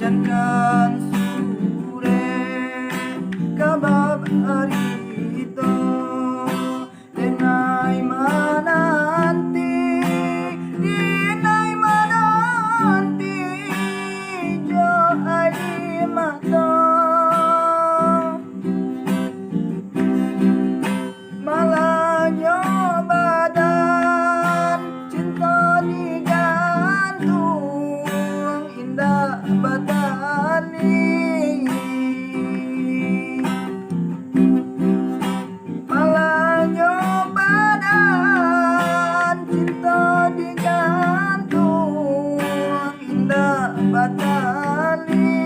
jangan sure kabab arito denai mananti dinai mananti jo ai mato malahnya badan cinta digantung indah batani malahnya badan cinta digantung indah batani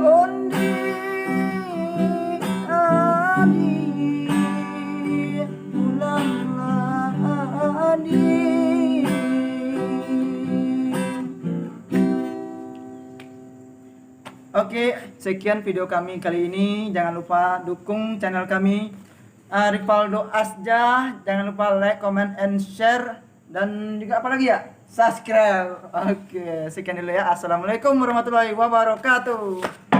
Ondi adi ulanglah adi. Oke, sekian video kami kali ini. Jangan lupa dukung channel kami Rivaldo Asjah. Jangan lupa like, comment, and share. Dan juga apa lagi ya? Subscribe. Oke, sekian dulu ya. Assalamualaikum warahmatullahi wabarakatuh.